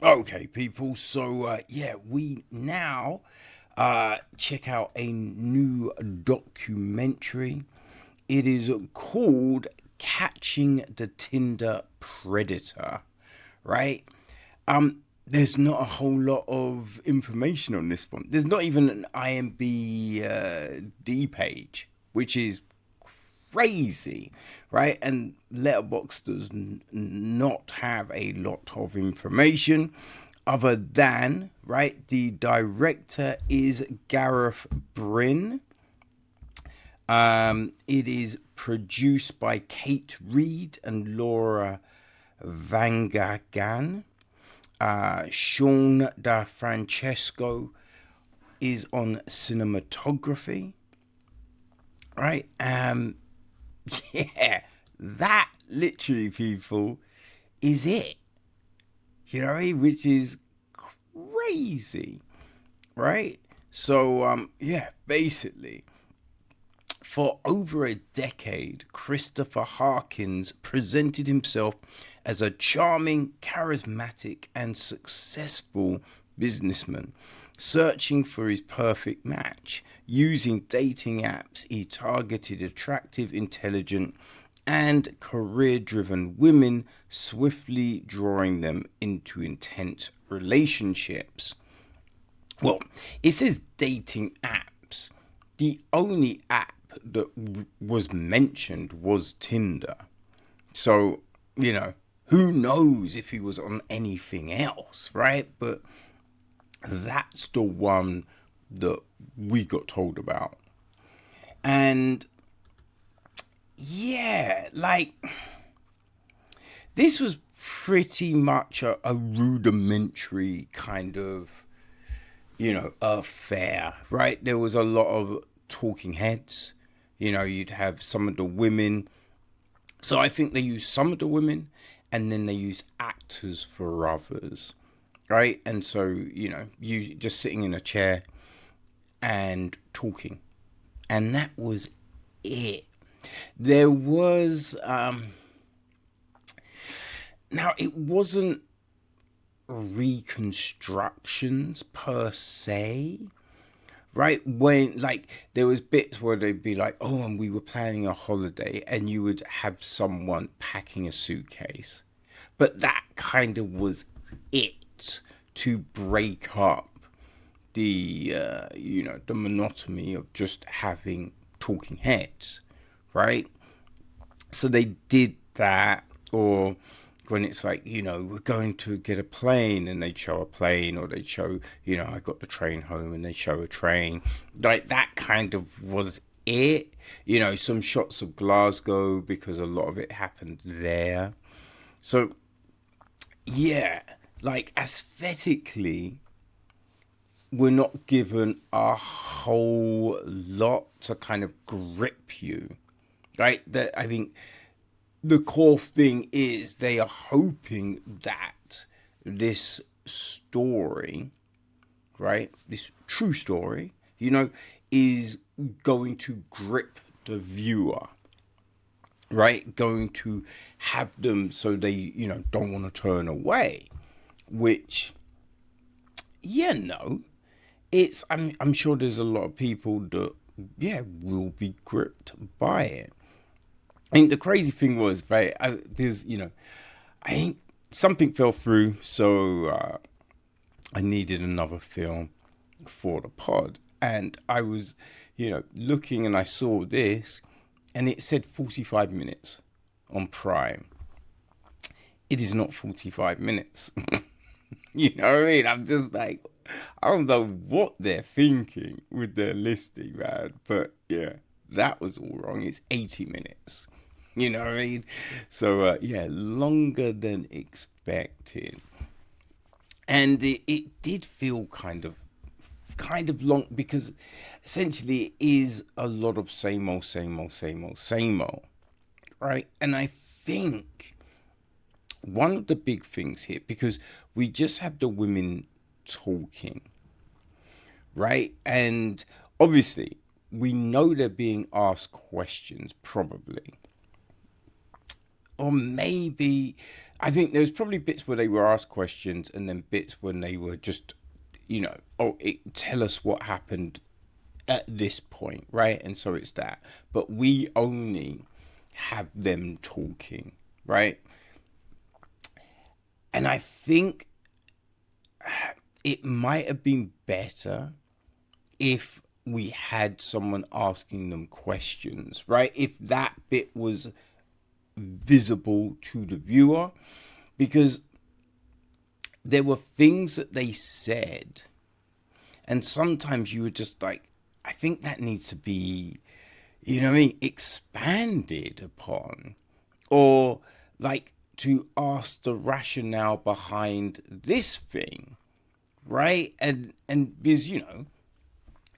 Okay, people. So, yeah, we now check out a new documentary. It is called Catching the Tinder Predator, right? There's not a whole lot of information on this one. There's not even an IMB D page, which is crazy, right? And Letterbox does not have a lot of information other than, right, the director is Gareth Bryn. It is produced by Kate Reed and Laura Vaughan. Sean Da Francesco is on cinematography, right? Yeah, that literally, people, is it. You know what I mean? Which is crazy, right? So, yeah, basically, for over a decade, Christopher Harkins presented himself as a charming, charismatic, and successful businessman searching for his perfect match. Using dating apps, he targeted attractive, intelligent, and career driven women, swiftly drawing them into intense relationships. Well, it says dating apps. The only app that was mentioned was Tinder. So, who knows if he was on anything else, right? But that's the one that we got told about. And yeah, like, this was pretty much a rudimentary kind of, affair, right? There was a lot of talking heads. You'd have some of the women. So I think they use some of the women and then they use actors for others, right? And so, you just sitting in a chair and talking. And that was it. There was, now it wasn't reconstructions per se, right? When, like, there was bits where they'd be like, oh, and we were planning a holiday, and you would have someone packing a suitcase, but that kind of was it to break up the the monotony of just having talking heads, right? So they did that. Or when it's like, we're going to get a plane, and they'd show a plane, or they'd show, I got the train home, and they show a train. Like, that kind of was it. Some shots of Glasgow, because a lot of it happened there. So, yeah, like, aesthetically, we're not given a whole lot to kind of grip you, right? That, I think, the core thing is they are hoping that this story, right, this true story, is going to grip the viewer, right? Going to have them so they, don't want to turn away, which, no, I'm sure there's a lot of people that, will be gripped by it. I think the crazy thing was, right, I think something fell through, so I needed another film for the pod. And I was, looking, and I saw this, and it said 45 minutes on Prime. It is not 45 minutes. You know what I mean? I'm just like, I don't know what they're thinking with their listing, man. But yeah, that was all wrong. It's 80 minutes. You know what I mean? So, yeah, longer than expected. And it did feel kind of long, because essentially it is a lot of same old, same old, same old, same old, right? And I think one of the big things here, because we just have the women talking, right? And obviously we know they're being asked questions, probably. Or maybe, I think there's probably bits where they were asked questions and then bits when they were just, tell us what happened at this point, right? And so it's that. But we only have them talking, right? And I think it might have been better if we had someone asking them questions, right? If that bit was visible to the viewer, because there were things that they said, and sometimes you were just like, I think that needs to be, expanded upon, or like to ask the rationale behind this thing, right? And because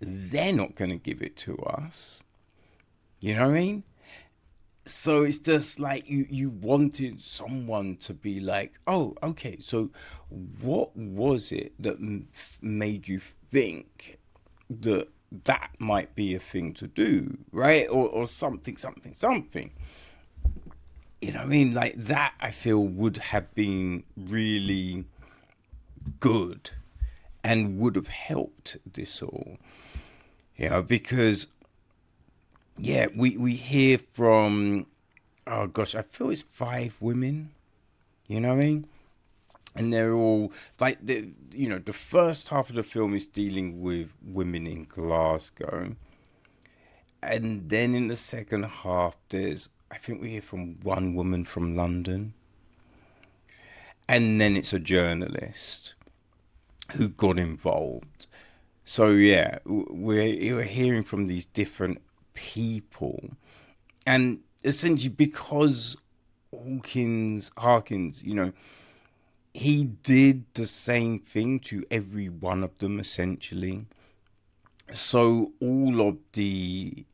they're not going to give it to us, you know what I mean? So it's just like you wanted someone to be like, oh, okay, so what was it that made you think that that might be a thing to do, right? Or something, something, something. You know what I mean? Like that, I feel would have been really good and would have helped this all, because we hear from, oh gosh, I feel it's 5 women, you know what I mean? And they're all like, the first half of the film is dealing with women in Glasgow. And then in the second half, I think we hear from one woman from London. And then it's a journalist who got involved. So yeah, we're hearing from these different people. And essentially because Harkins, he did the same thing to every one of them, essentially. So all of the,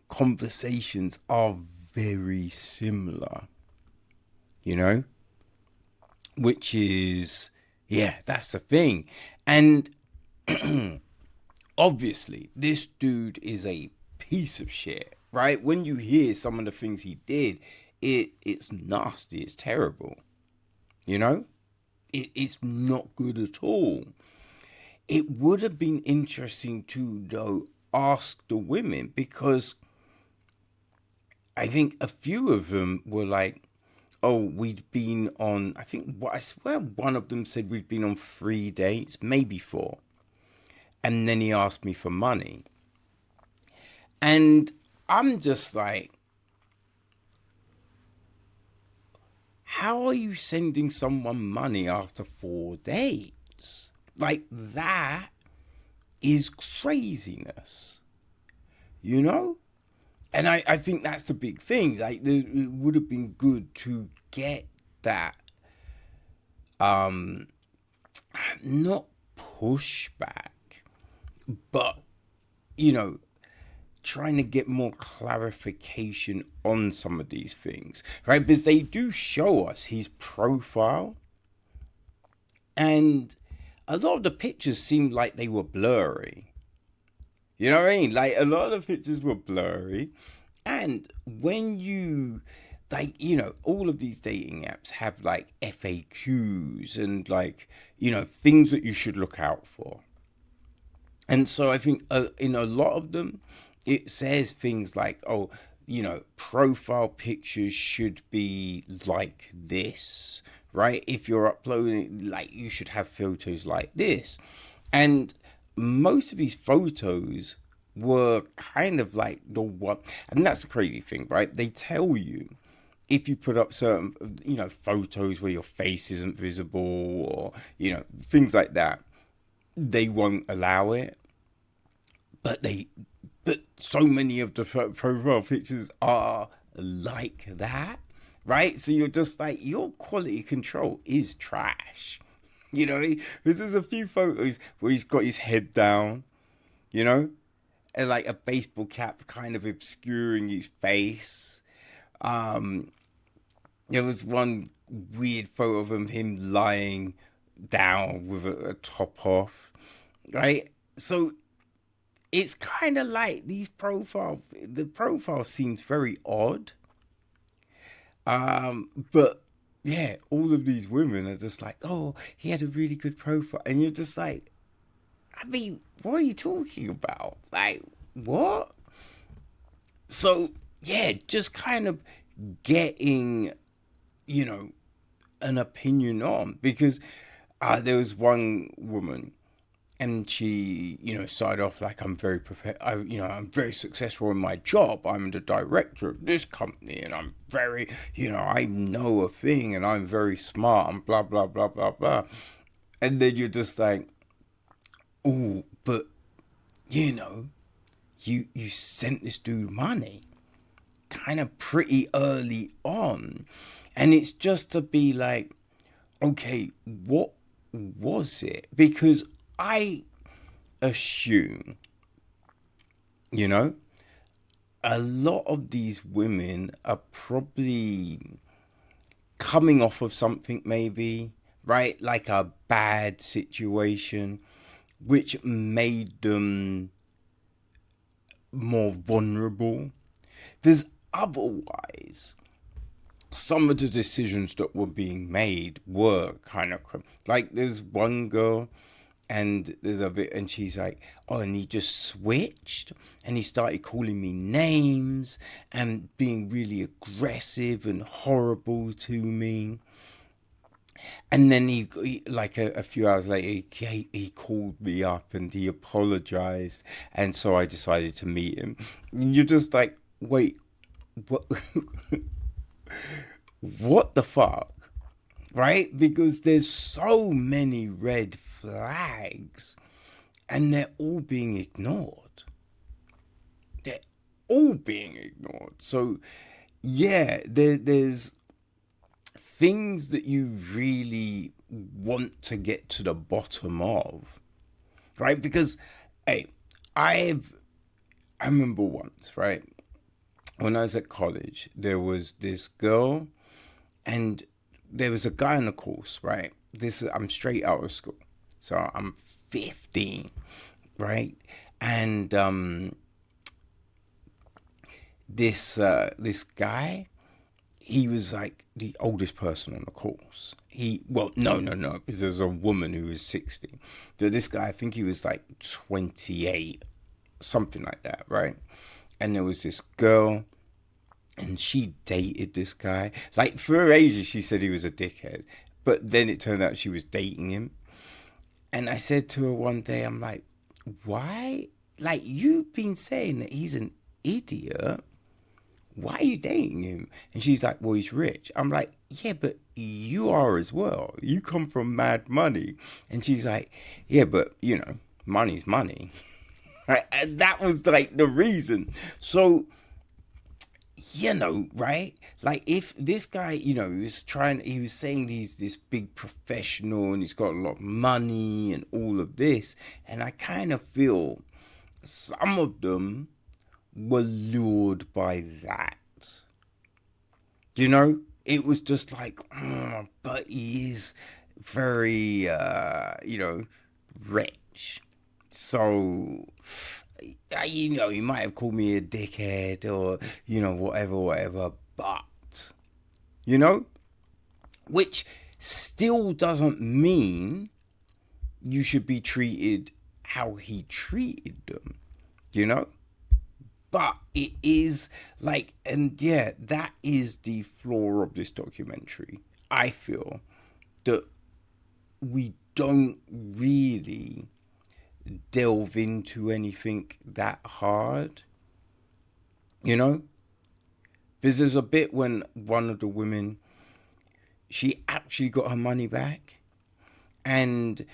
conversations are very similar, which is, that's the thing. And obviously, this dude is a piece of shit, right? When you hear some of the things he did, it's nasty, it's terrible. It's not good at all. It would have been interesting to, though, ask the women, because I think a few of them were like, oh, we'd been on, I swear one of them said we'd been on 3 dates, maybe 4. And then he asked me for money. And I'm just like, how are you sending someone money after 4 dates? Like, that is craziness, And I think that's the big thing. Like, it would have been good to get that, not pushback, but, trying to get more clarification on some of these things, right? Because they do show us his profile, and a lot of the pictures seemed like they were blurry. You know what I mean? Like, a lot of the pictures were blurry. And when you, all of these dating apps have, like, FAQs and, like, things that you should look out for. And so I think in a lot of them, it says things like, oh, profile pictures should be like this, right? If you're uploading, like, you should have photos like this. And most of these photos were kind of like the one, and that's the crazy thing, right? They tell you if you put up certain, photos where your face isn't visible, or, things like that, they won't allow it. But so many of the profile pictures are like that, right? So you're just like, your quality control is trash. Because there's a few photos where he's got his head down, and like a baseball cap kind of obscuring his face. There was one weird photo of him lying down with a top off, right? So it's kind of like the profile seems very odd. But yeah, all of these women are just like, oh, he had a really good profile. And you're just like, I mean, what are you talking about? Like, what? So, yeah, just kind of getting, you know, an opinion on. Because there was one woman, and she, started off like, I'm very successful in my job. I'm the director of this company, and I'm very, I know a thing, and I'm very smart, and blah blah blah blah blah. And then you're just like, oh, but you know, you sent this dude money, kind of pretty early on, and it's just to be like, okay, what was it? Because I assume, you know, a lot of these women are probably coming off of something, maybe, right? Like a bad situation, which made them more vulnerable. Because otherwise, some of the decisions that were being made were kind of like, there's one girl, and there's a bit, and she's like, oh, and he just switched, and he started calling me names and being really aggressive and horrible to me. And then he like a few hours later, he called me up and he apologized, and so I decided to meet him. And you're just like, wait, what? What the fuck? Right? Because there's so many red flags, and they're all being ignored. They're all being ignored. So, yeah, there's things that you really want to get to the bottom of, right? Because, hey, I remember once, right, when I was at college, there was this girl, and there was a guy on the course, right? I'm straight out of school, so I'm 15, right? And this guy, he was like the oldest person on the course. No, because there was a woman who was 60. So this guy, I think he was like 28, something like that, right? And there was this girl, and she dated this guy. Like, for her ages, she said he was a dickhead. But then it turned out she was dating him. And I said to her one day, I'm like, why? Like, you've been saying that he's an idiot. Why are you dating him? And she's like, well, he's rich. I'm like, yeah, but you are as well. You come from mad money. And she's like, yeah, but, money's money. And that was like the reason. So, right? Like, if this guy, he was saying he's this big professional and he's got a lot of money and all of this. And I kind of feel some of them were lured by that. It was just like, but he is very, rich. So, he might have called me a dickhead or, whatever, but, which still doesn't mean you should be treated how he treated them, But it is like, and yeah, that is the flaw of this documentary. I feel that we don't really delve into anything that hard, because there's a bit when one of the women, she actually got her money back, and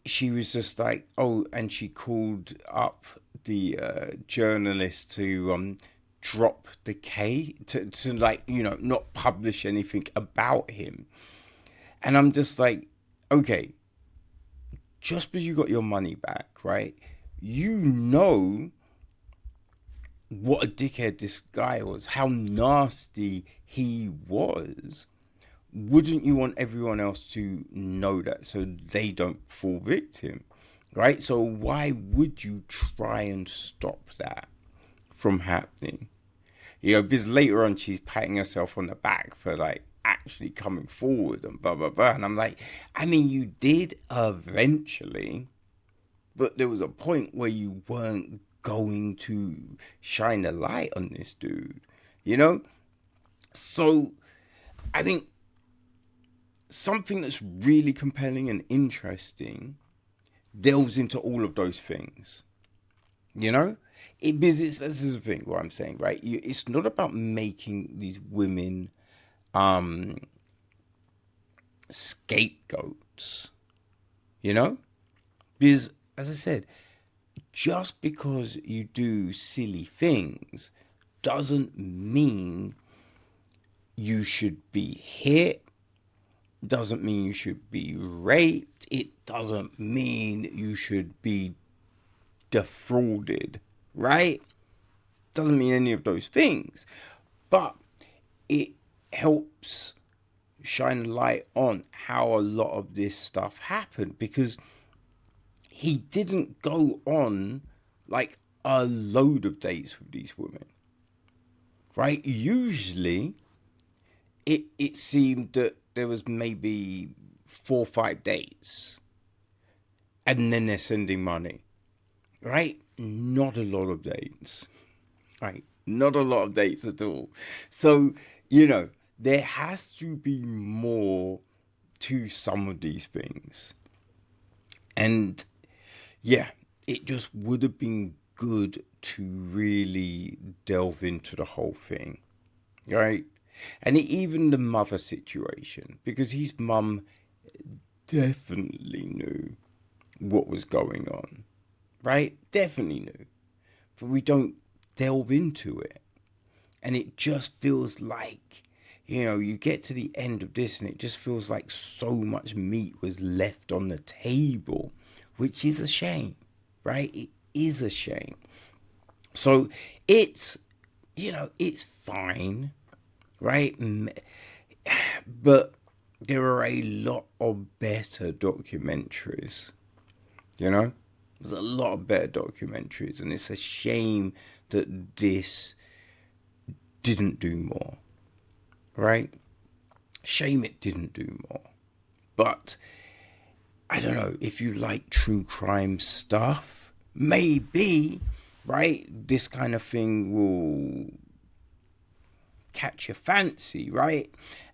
she was just like, oh, and she called up the journalist to drop the case, to like, not publish anything about him. And I'm just like, okay, just because you got your money back, right? What a dickhead this guy was, how nasty he was. Wouldn't you want everyone else to know that so they don't fall victim, right? So why would you try and stop that from happening? Because later on she's patting herself on the back for like actually coming forward and blah blah blah. And I'm like, I mean, you did eventually, but there was a point where you weren't going to shine a light on this dude, you know? So I think something that's really compelling and interesting delves into all of those things, you know? Because this is the thing, what I'm saying, right? It's not about making these women scapegoats, you know? Because, as I said, just because you do silly things doesn't mean you should be hit, doesn't mean you should be raped, it doesn't mean you should be defrauded, right? Doesn't mean any of those things, but it helps shine a light on how a lot of this stuff happened, because he didn't go on like a load of dates with these women, right? Usually it seemed that there was maybe 4 or 5 dates and then they're sending money, right? Not a lot of dates, right? Not a lot of dates at all. So, there has to be more to some of these things. And yeah, it just would have been good to really delve into the whole thing, right? And even the mother situation, because his mum definitely knew what was going on, right? Definitely knew. But we don't delve into it. And it just feels like, you get to the end of this and it just feels like so much meat was left on the table, which is a shame, right? It is a shame. So it's fine, right? But there are a lot of better documentaries, There's a lot of better documentaries, and it's a shame that this didn't do more, right? Shame it didn't do more. But I don't know, if you like true crime stuff, maybe, right, this kind of thing will catch your fancy, right?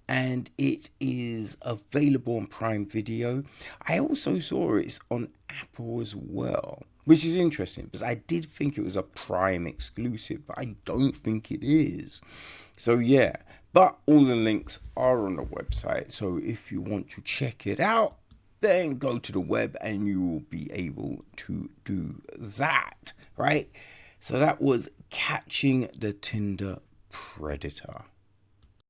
And it is available on Prime Video. I also saw it's on Apple as well, which is interesting because I did think it was a Prime exclusive, but I don't think it is. So yeah, but all the links are on the website. So if you want to check it out, then go to the web and you will be able to do that, right? So that was Catching the Tinder Predator.